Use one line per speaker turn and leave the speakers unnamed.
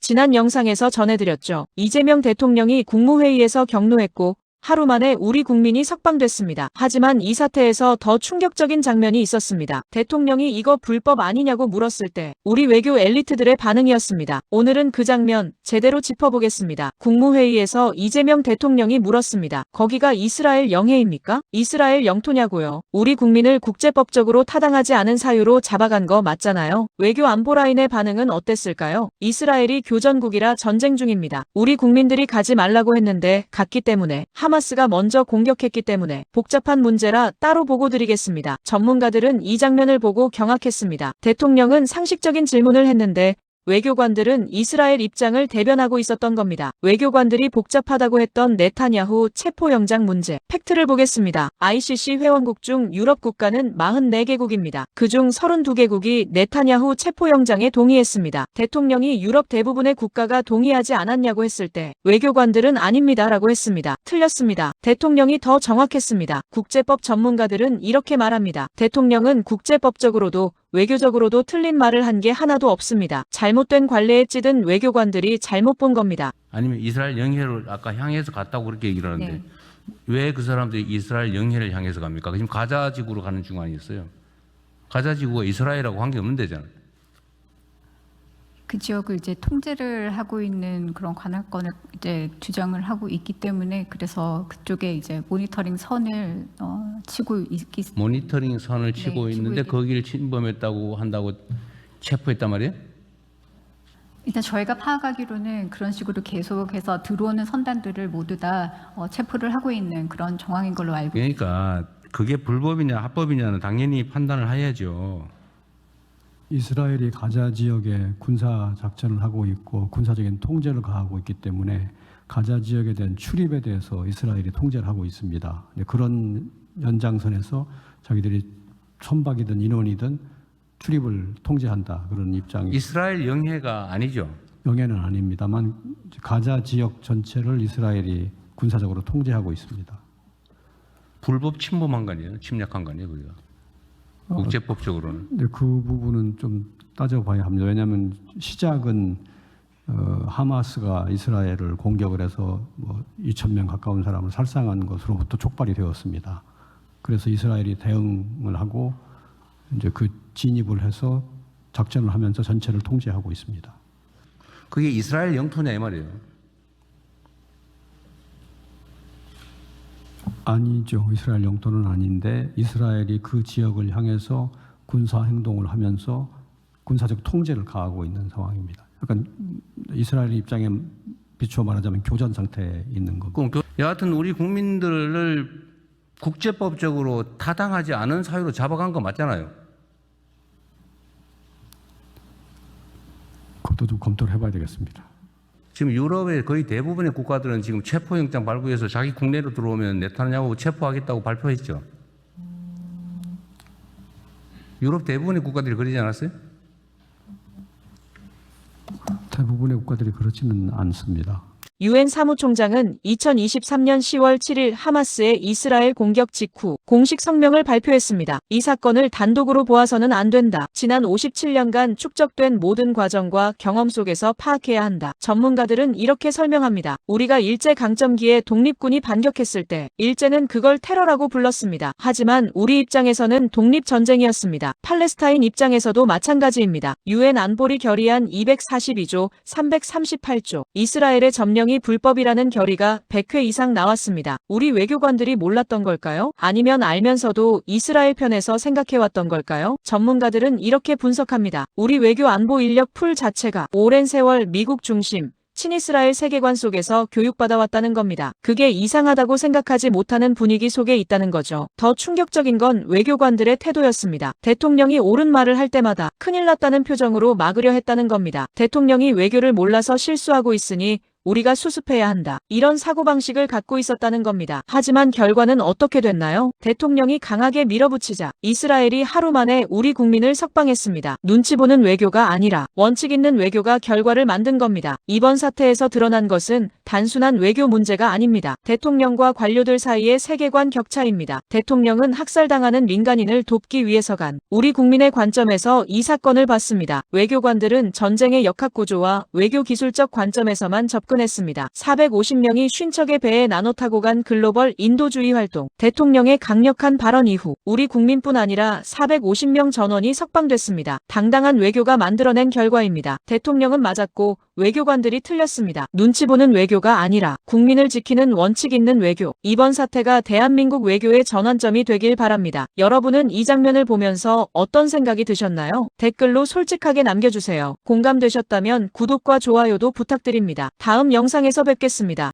지난 영상에서 전해드렸죠. 이재명 대통령이 국무회의에서 격노했고 하루 만에 우리 국민이 석방됐습니다. 하지만 이 사태에서 더 충격적인 장면이 있었습니다. 대통령이 이거 불법 아니냐고 물었을 때 우리 외교 엘리트들의 반응이었습니다. 오늘은 그 장면 제대로 짚어보겠습니다. 국무회의에서 이재명 대통령이 물었습니다. 거기가 이스라엘 영해입니까? 이스라엘 영토냐고요. 우리 국민을 국제법적으로 타당하지 않은 사유로 잡아간 거 맞잖아요. 외교 안보라인의 반응은 어땠을까요? 이스라엘이 교전국이라 전쟁 중입니다. 우리 국민들이 가지 말라고 했는데 갔기 때문에 하마스가 먼저 공격했기 때문에 복잡한 문제라 따로 보고 드리겠습니다. 전문가들은 이 장면을 보고 경악했습니다. 대통령은 상식적인 질문을 했는데 외교관들은 이스라엘 입장을 대변하고 있었던 겁니다. 외교관들이 복잡하다고 했던 네타냐후 체포영장 문제. 팩트를 보겠습니다. ICC 회원국 중 유럽 국가는 44개국입니다. 그중 32개국이 네타냐후 체포영장에 동의했습니다. 대통령이 유럽 대부분의 국가가 동의하지 않았냐고 했을 때 외교관들은 아닙니다라고 했습니다. 틀렸습니다. 대통령이 더 정확했습니다. 국제법 전문가들은 이렇게 말합니다. 대통령은 국제법적으로도 외교적으로도 틀린 말을 한 게 하나도 없습니다. 잘못된 관례에 찌든 외교관들이 잘못 본 겁니다.
아니면 이스라엘 영해를 아까 향해서 갔다고 그렇게 얘기를 하는데
네.
왜 그 사람들이 이스라엘 영해를 향해서 갑니까? 지금 가자 지구로 가는 중 아니었어요? 가자 지구가 이스라엘하고 관계없는 데잖아요.
그 지역을 이제 통제를 하고 있는 그런 관할권을 이제 주장을 하고 있기 때문에 그래서 그쪽에 이제 모니터링 선을 치고 있기.
모니터링 선을 치고
네,
있는데
치고
거기를 침범했다고 한다고 체포했단 말이에요?
일단 저희가 파악하기로는 그런 식으로 계속해서 들어오는 선단들을 모두 다 체포를 하고 있는 그런 정황인 걸로 알고.
그러니까 그게 불법이냐 합법이냐는 당연히 판단을 해야죠.
이스라엘이 가자 지역에 군사 작전을 하고 있고 군사적인 통제를 가하고 있기 때문에 가자 지역에 대한 출입에 대해서 이스라엘이 통제를 하고 있습니다. 그런 연장선에서 자기들이 선박이든 인원이든 출입을 통제한다 그런 입장이.
이스라엘 영해가 아니죠.
영해는 아닙니다만 가자 지역 전체를 이스라엘이 군사적으로 통제하고 있습니다.
불법 침범한 거 아니에요? 침략한 거 아니에요? 우리가 국제법적으로는.
근데 그 부분은 좀 따져봐야 합니다. 왜냐하면 시작은 하마스가 이스라엘을 공격을 해서 2,000명 가까운 사람을 살상한 것으로부터 촉발이 되었습니다. 그래서 이스라엘이 대응을 하고 이제 그 진입을 해서 작전을 하면서 전체를 통제하고 있습니다.
그게 이스라엘 영토냐 이 말이에요.
아니죠. 이스라엘 영토는 아닌데 이스라엘이 그 지역을 향해서 군사 행동을 하면서 군사적 통제를 가하고 있는 상황입니다. 약간 이스라엘 입장에 비추어 말하자면 교전 상태에 있는 겁니다.
여하튼 우리 국민들을 국제법적으로 타당하지 않은 사유로 잡아간 거 맞잖아요.
그것도 좀 검토를 해봐야 되겠습니다.
지금 유럽의 거의 대부분의 국가들은 지금 체포영장 발부해서 자기 국내로 들어오면 네타냐후 체포하겠다고 발표했죠. 유럽 대부분의 국가들이 그러지 않았어요?
대부분의 국가들이 그렇지는 않습니다.
유엔 사무총장은 2023년 10월 7일 하마스의 이스라엘 공격 직후 공식 성명을 발표했습니다. 이 사건을 단독으로 보아서는 안 된다. 지난 57년간 축적된 모든 과정과 경험 속에서 파악해야 한다. 전문가들은 이렇게 설명합니다. 우리가 일제강점기에 독립군이 반격했을 때 일제는 그걸 테러라고 불렀습니다. 하지만 우리 입장에서는 독립전쟁이었습니다. 팔레스타인 입장에서도 마찬가지입니다. 유엔 안보리 결의안 242조, 338조, 이스라엘의 점령이 불법이라는 결의가 100회 이상 나왔습니다. 우리 외교관들이 몰랐던 걸까요? 아니면 알면서도 이스라엘 편에서 생각해왔던 걸까요? 전문가들은 이렇게 분석합니다. 우리 외교 안보 인력 풀 자체가 오랜 세월 미국 중심, 친이스라엘 세계관 속에서 교육받아왔다는 겁니다. 그게 이상하다고 생각하지 못하는 분위기 속에 있다는 거죠. 더 충격적인 건 외교관들의 태도였습니다. 대통령이 옳은 말을 할 때마다 큰일 났다는 표정으로 막으려 했다는 겁니다. 대통령이 외교를 몰라서 실수하고 있으니 우리가 수습해야 한다. 이런 사고방식을 갖고 있었다는 겁니다. 하지만 결과는 어떻게 됐나요? 대통령이 강하게 밀어붙이자 이스라엘이 하루 만에 우리 국민을 석방했습니다. 눈치 보는 외교가 아니라 원칙 있는 외교가 결과를 만든 겁니다. 이번 사태에서 드러난 것은 단순한 외교 문제가 아닙니다. 대통령과 관료들 사이의 세계관 격차입니다. 대통령은 학살당하는 민간인을 돕기 위해서 간 우리 국민의 관점에서 이 사건을 봤습니다. 외교관들은 전쟁의 역학구조와 외교기술적 관점에서만 접근했습니다. 450명이 50척의 배에 나눠 타고 간 글로벌 인도주의 활동. 대통령의 강력한 발언 이후 우리 국민뿐 아니라 450명 전원이 석방됐습니다. 당당한 외교가 만들어낸 결과입니다. 대통령은 맞았고 외교관들이 틀렸습니다. 눈치 보는 외교가 아니라 국민을 지키는 원칙 있는 외교. 이번 사태가 대한민국 외교의 전환점이 되길 바랍니다. 여러분은 이 장면을 보면서 어떤 생각이 드셨나요? 댓글로 솔직하게 남겨주세요. 공감되셨다면 구독과 좋아요도 부탁드립니다. 다음 영상에서 뵙겠습니다.